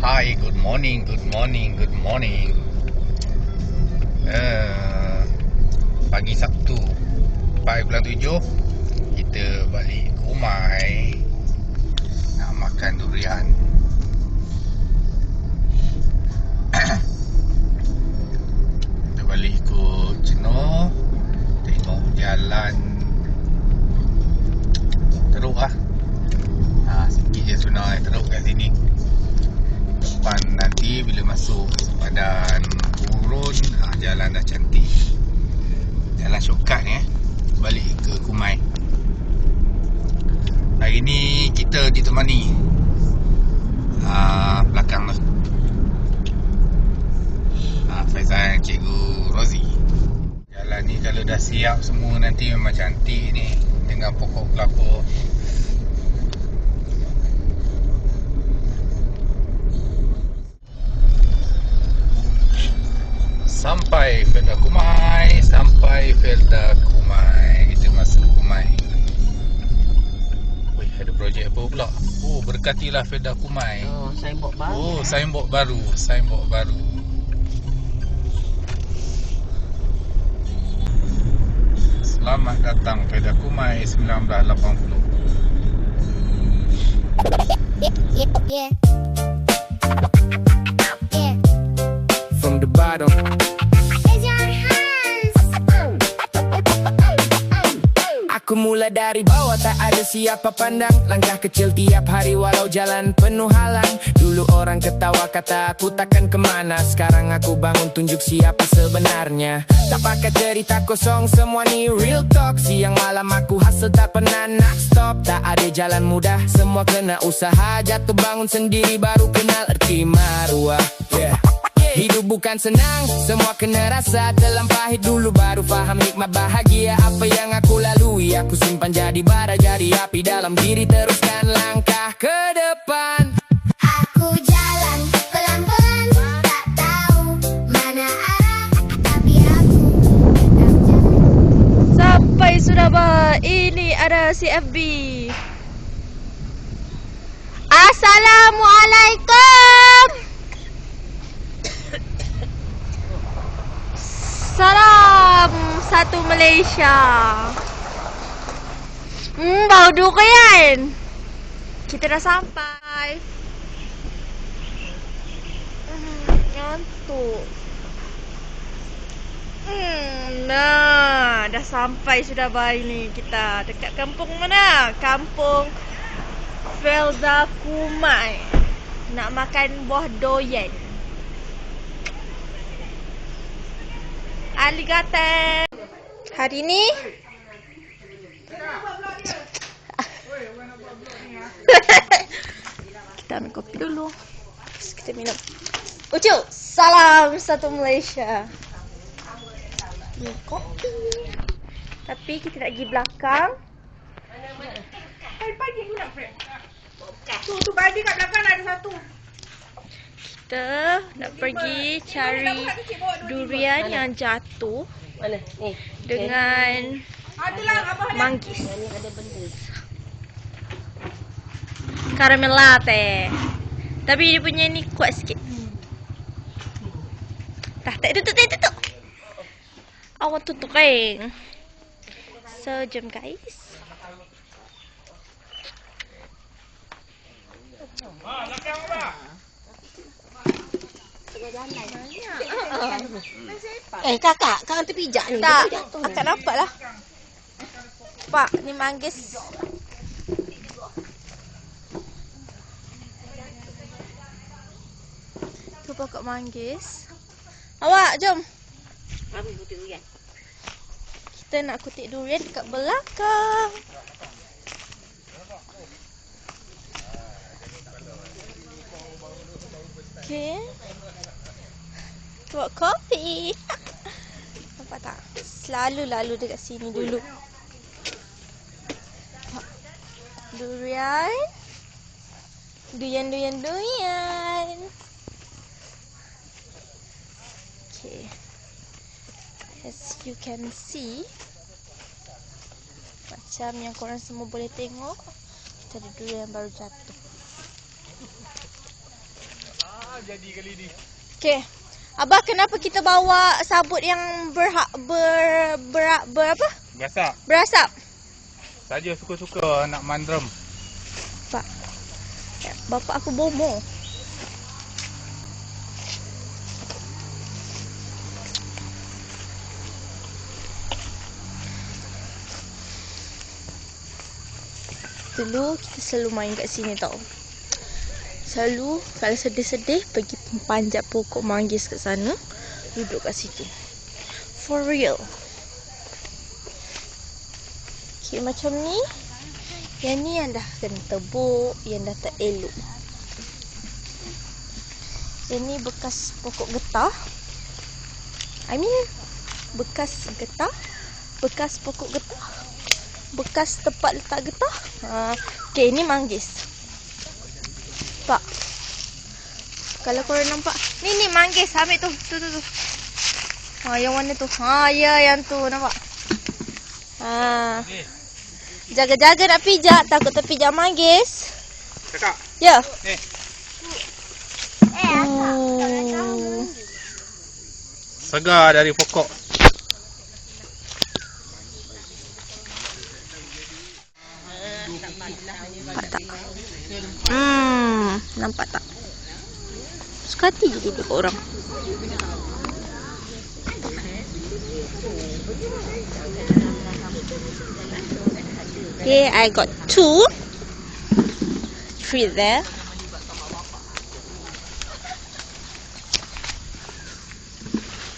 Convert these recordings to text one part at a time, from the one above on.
Hi, good morning. Pagi Sabtu 4/7 kita balik ke Umai nak makan durian. Kita balik ikut Ceno, tengok jalan teruk lah. Sikit je sebenarnya teruk kat sini. Depan nanti bila masuk padan Purun, jalan dah cantik. Jalan shortcut ni balik ke Kumai. Hari ni kita ditemani belakang tu Faizal, Cikgu Rozi. Jalan ni kalau dah siap semua nanti memang cantik ni, dengan pokok kelapa. Sampai Felda Kumai. Kita masuk Kumai. Weh, ada projek apa pula? Berkatilah Felda Kumai. Signboard baru. Selamat datang Felda Kumai 1980. Yeah. From the bottom. Aku mula dari bawah, tak ada siapa pandang. Langkah kecil tiap hari walau jalan penuh halang. Dulu orang ketawa kata aku takkan kemana. Sekarang aku bangun tunjuk siapa sebenarnya. Tak pakai cerita kosong, semua ni real talk. Siang malam aku hustle tak pernah nak stop. Tak ada jalan mudah, semua kena usaha. Jatuh bangun sendiri baru kenal erti maruah. Hidup bukan senang, semua kena rasa. Telan pahit dulu baru faham hikmat bahagia. Apa yang aku lalui, aku simpan jadi bara, jadi api dalam diri. Teruskan langkah ke depan. Aku jalan pelan-pelan, tak tahu mana arah, tapi aku tetap jalan. Sampai Surabaya, ini ada CFB. Assalamualaikum. Salam satu Malaysia. Bau durian. Kita dah sampai. Ngantuk. Dah sampai Surabaya ni kita. Dekat kampung mana? Kampung Felda Kumai. Nak makan buah doyan. Alligator. Hari ni kita ambil kopi dulu. Terus kita minum. Ucuk, salam satu Malaysia. Ni kopi. Tapi kita nak pergi belakang. Pagi aku nak prep. Tu badi kat belakang ada satu. Kita nak pergi cari durian yang jatuh. Mana? Ni. Dengan manggis. Ni ada benda. Caramel latte. Tapi dia punya ni kuat sikit. Tak tutup. Awak tutup kan. So, jom guys. Kakak, kau terpijak ni. Tak, akak nampak lah. Pak, ni manggis. Tu pokok manggis. Awak, jom. Kita nak kutik durian dekat belakang. Okay. Buat kopi. Nampak tak? Selalu lalu dekat sini dulu. Durian. Durian. Okay. As you can see, macam yang korang semua boleh tengok, kita ada durian yang baru jatuh. jadi kali ni. Okay. Abah, kenapa kita bawa sabut yang apa? Berasap. Saja suka-suka nak mandrem. Pak. Bapak aku bomoh. Dulu kita selalu main kat sini tau. Selalu kalau sedih-sedih pergi panjat pokok manggis kat sana, duduk kat situ. For real. Okay, macam ni. Yang ni yang dah kena tebuk, yang dah tak elok. Yang ni bekas pokok getah. Bekas getah. Bekas pokok getah. Bekas tempat letak getah. Okay, ni manggis. Pak. Kalau korang nampak, ni manggis, ambil tu. Tu. Yang warna tu. Ya, yang tu nampak. Jaga-jaga nak pijak, takut terpijak manggis. Kakak. Ya. Ni. Segar dari pokok. Nampak tak? Suka hati je duduk orang. Okay, I got 2. 3 there.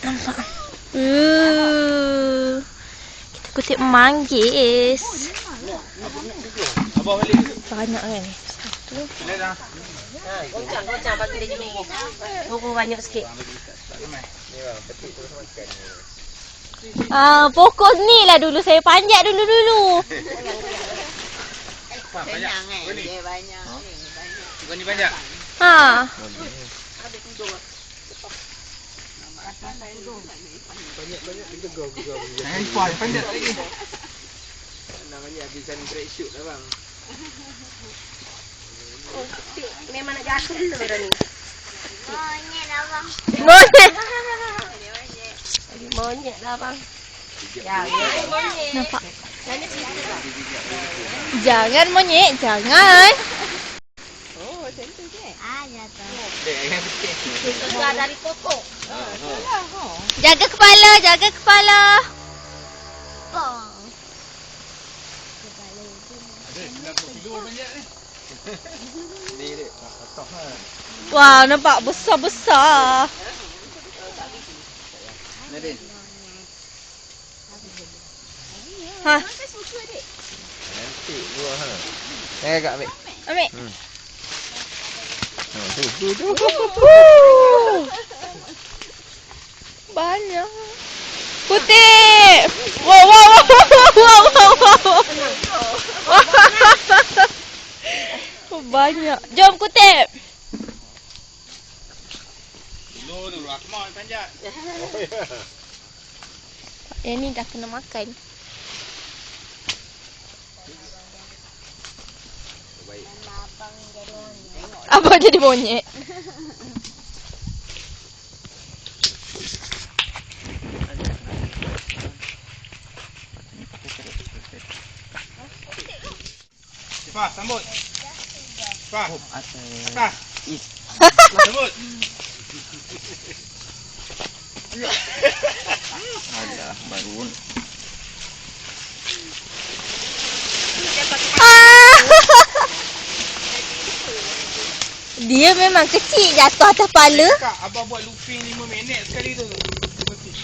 Nampak? Kita kutip manggis. Abah balik. Banyak kan? Boleh dah. Goncang bagi dia ni. Tunggu banyak sikit. Pokok ni lah dulu saya panjat dulu. Banyak. Bukan ni banyak. Banyak panjat lagi. Namanya habisan break shoot lah bang. Memang nak jatuh dulu dah ni. Monyet abang. Monyet lah bang. Nampak? Jangan monyet, jangan. Jatuh. Segar dari pokok. Jaga kepala. Bong. Wah, nampak besar-besar. Nanti buah ha. Kak ambil. Tu. Banyak. Kutip. Wow. Banyak. Jom kutip. Dulu aku mau panjat. Yang ni dah kena makan. Abang jadi monyet. Sifah, sambut. Sifah. Atas. Sambut. Alah, baru. Dia memang kecil jatuh atas kepala. Kak, abang buat looping 5 minit sekali tu. Jatuh.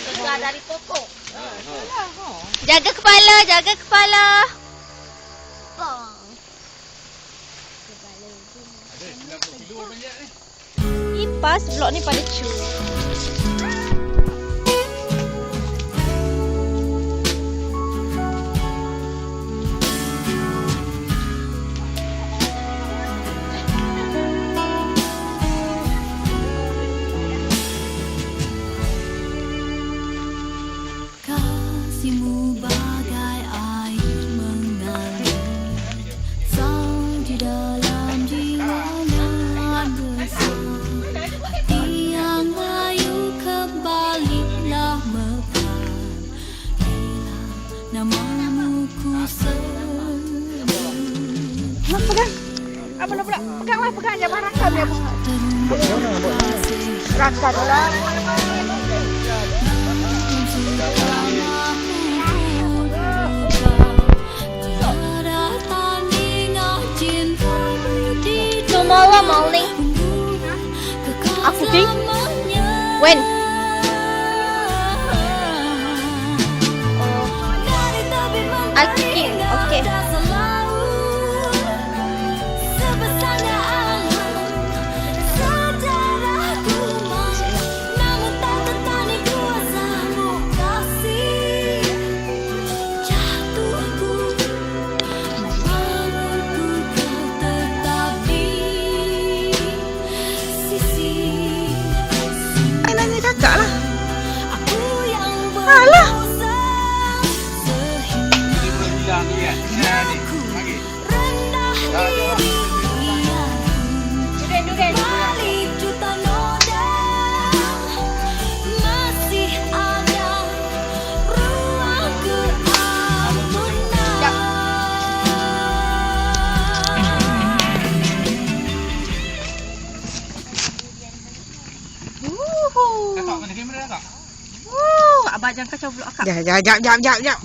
Segar dari pokok. Jaga kepala. Bong. Kipas blok ni pada cu. Kasihmu bagai air mengalir apa nak pula? Pegang lah, pegang je barang kami apa. Rakan lah. Tomorrow morning. Aku think. When? I cooking. Okay. Nanya kakak lah. Alah. Kakak mana kamera kakak? Abang jangan kacau pula akak. Jap.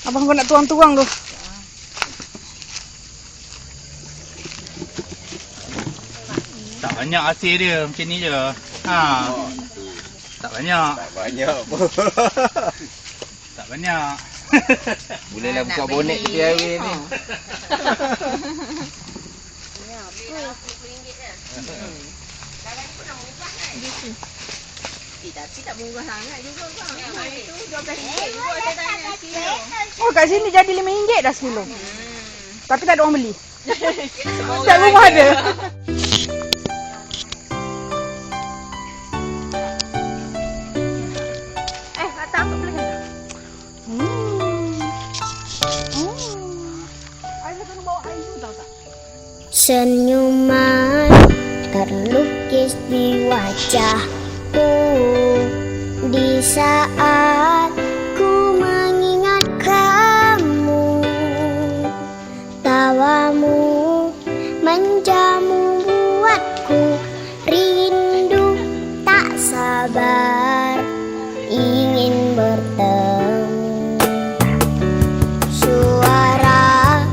Abang kau nak tuang-tuang tu. Tak banyak hasil dia macam ni je. Ha. Tak banyak. Tak banyak pun. Tak banyak. Bolehlah buka bonet tepi highway ni. Tapi tak murah sangat juga bang. Itu RM12 juga saya tanya kilo. Oh kat sini jadi RM5 dah sekilo. Tapi tak ada orang beli. Tak rumah ada. Kata apa boleh kata? Air kena bawa air tahu tak? Senyuman terlukis di wajahku di saat ku mengingat kamu. Tawamu menjamu buatku rindu tak sabar ingin bertemu. Suara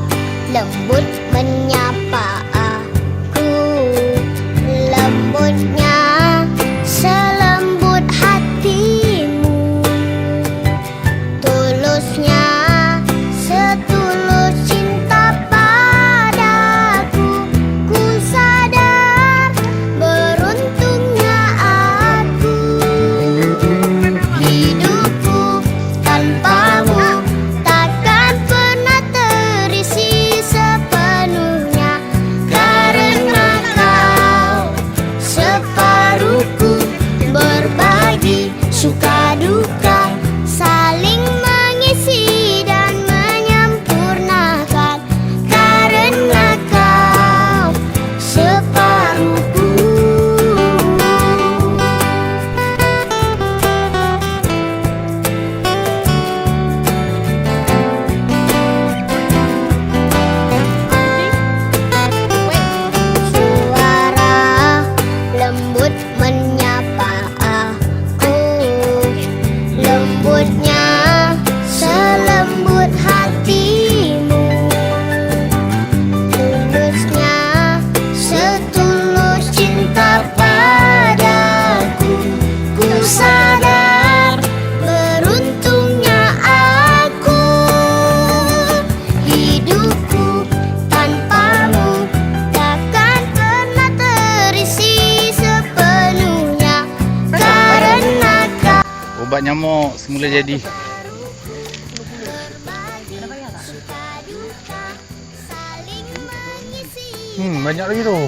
lembut menyapa aku, lembutnya selembut hatimu, tulusnya setulus cinta padaku. Ku sadar beruntungnya aku, hidupku tanpamu takkan pernah terisi sepenuhnya, karena kau separuhku, berbagi suka duka, saling mengisi dan menyempurnakan, karena kau separuhku. Suara lembut menyapa aku, lembutnya selembut hatimu, tulusnya setulus cinta padaku. Ku sadar beruntungnya aku, hidupku tanpamu takkan pernah terisi sepenuhnya, karena kau Obat nyamuk semula jadi. saling mengisi. Banyak lagi tu.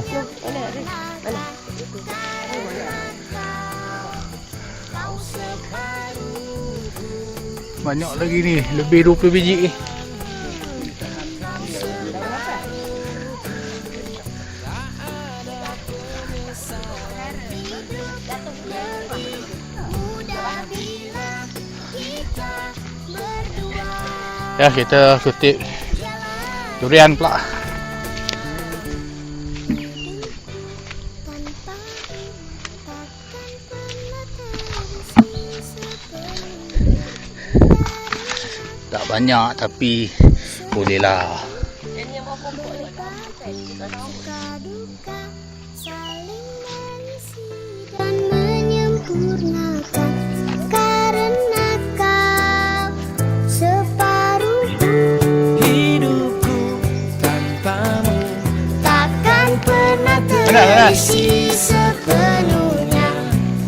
Banyak lagi ni, lebih 20 biji. Ya, kita kutip durian pula. banyak tapi bolehlah. Suka duka saling mengisi dan menyempurnakan. Karena kau separuhku, Hidupku tanpamu takkan pernah terisi sepenuhnya.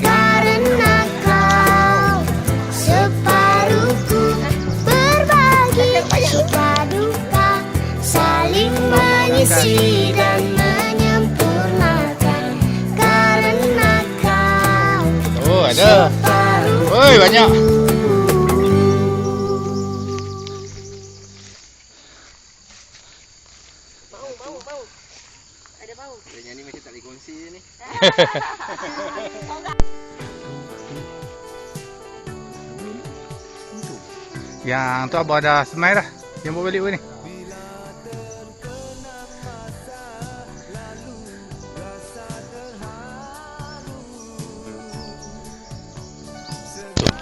Karena kau separuhku, berbagi suka duka saling mengisi dan menyempurnakan. Karena kau Oh, ada. separuhku. Oi, banyak. Yang ni macam tak boleh kongsi ni. Yang tu abah dah semai dah. Yang bawa balik ni.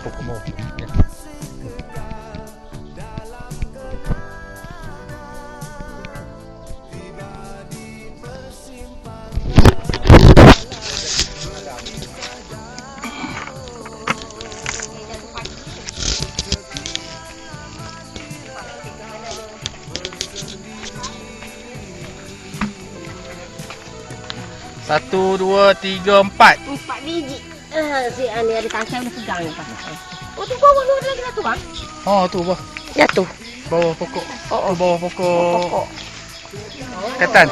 Pokok. Ya. Satu, dua, tiga, empat. 4 biji. Si Ani ada tangkai boleh pegang ni Pak. Oh tu bawah tu ada lagi satu Bang. Oh, tu bawah. Jatuh. Bawah pokok. Oh, Tu bawah pokok. pokok. Ketan.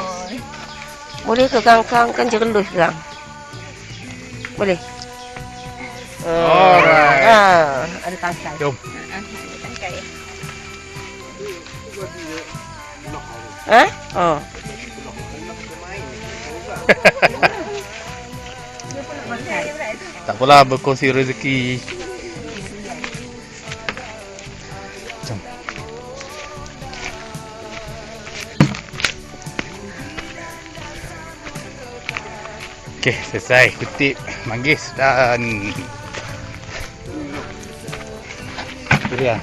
Boleh ke kan jerelus gang. Boleh. Alright. Ada tangkai. Jom. Tangkai. Ha? Oh. Tak apalah, berkongsi rezeki. Jom. Okey, selesai kutip manggis dan itu dia.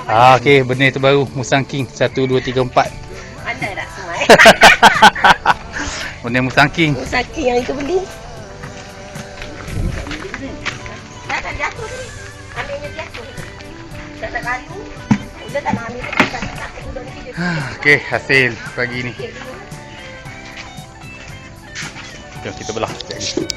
Okey, benih terbaru Musang King 1 2 3 4. Pandai tak semai? Benih Musang King. Musaki yang itu beli. Dah jatuh ni. Ambilnya jatuh. Dah tak kayu. Udah tak nak ambil tak udah ni dia. Okey, hasil pagi ni. Jom kita belah sekejap lagi.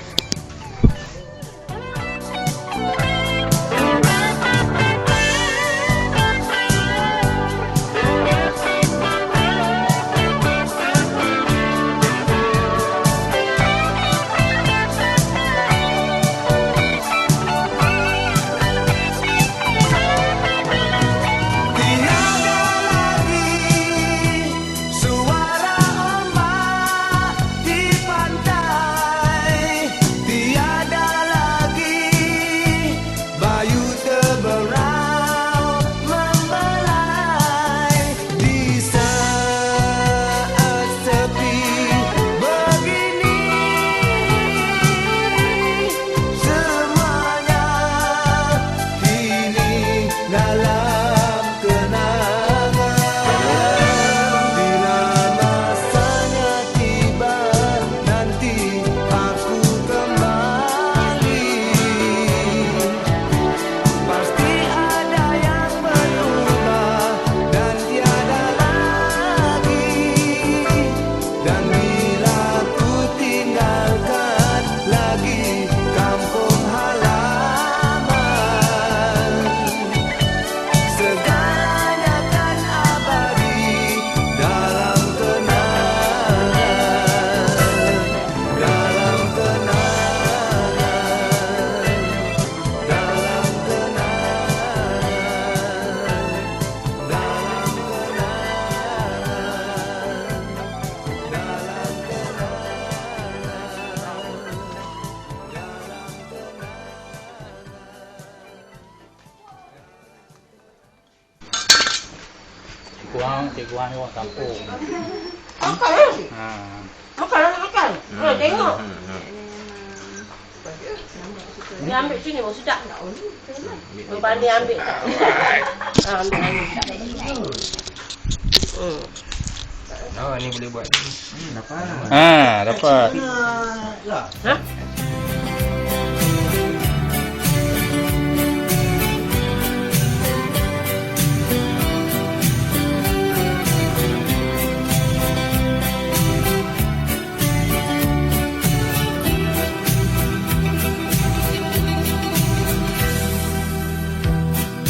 Cikgu Wan orang kampung. Makan lah. Ha. Makan. Tengok. Dia ambil sini, mau sedap tak? Berbanding ambil tak sedap. Ambil tak. Oh, ni boleh buat. Dapat. Dapat. Ha?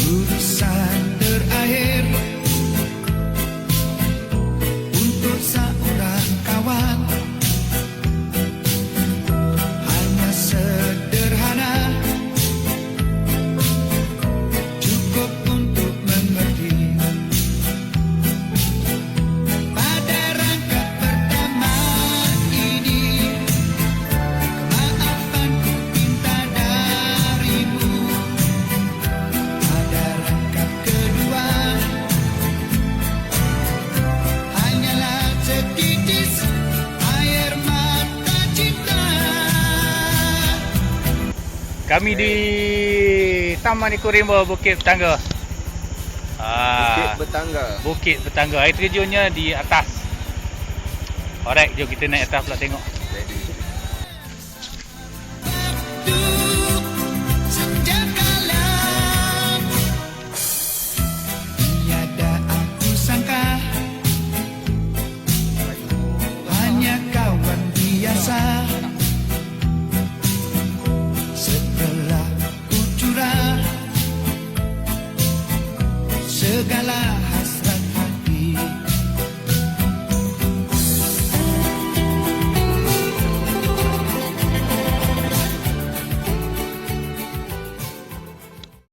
Tulisan terakhir untuk seorang kawan, hanya sederhana, cukup untuk mengerti. Pada rangkap pertama ini, kemaafanku minta darimu. Pada rangkap kedua, hanyalah setitis air mata cinta. Kami di Taman Ekorimba Bukit Bertangga. Bukit Bertangga. Bukit Bertangga. Air terjunnya di atas. Alright, jom kita naik atas pula tengok. Ready. Sejak kala tiada aku sangka, hanya kawan biasa. Setelah ku curah segala